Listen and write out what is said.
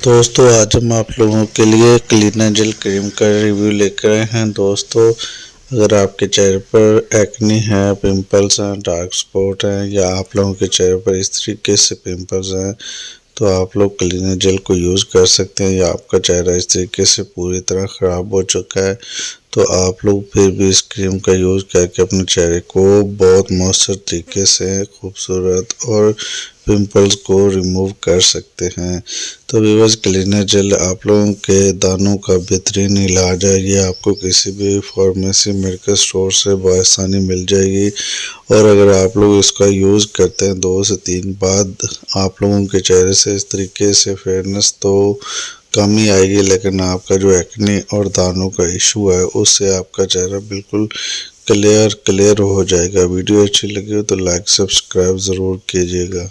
दोस्तों आज हम आप लोगों के लिए क्लीनर जेल क्रीम का रिव्यू लेकर आए हैं। दोस्तों अगर आपके चेहरे पर एक्ने है, पिंपल्स हैं, डार्क स्पॉट हैं या आप लोगों के चेहरे पर इस तरीके से पिंपल्स हैं तो आप लोग क्लीनर जेल को यूज़ कर सकते हैं। या आपका चेहरा इस तरीके से पूरी तरह ख़राब हो चुका है तो आप लोग फिर भी इस क्रीम का यूज़ करके अपने चेहरे को बहुत मौसर तरीके से खूबसूरत और पिंपल्स को रिमूव कर सकते हैं। तो व्यूअर्स क्लीनर जेल आप लोगों के दानों का बेहतरीन इलाज है। ये आपको किसी भी फार्मेसी मेडिकल स्टोर से बआसानी मिल जाएगी और अगर आप लोग इसका यूज़ करते हैं 2 से 3 बाद आप लोगों के चेहरे से इस तरीके से फेयरनेस तो कम ही आएगी, लेकिन आपका जो एक्ने और दानों का इशू है उससे आपका चेहरा बिल्कुल क्लियर हो जाएगा। वीडियो अच्छी लगी हो तो लाइक सब्सक्राइब ज़रूर कीजिएगा।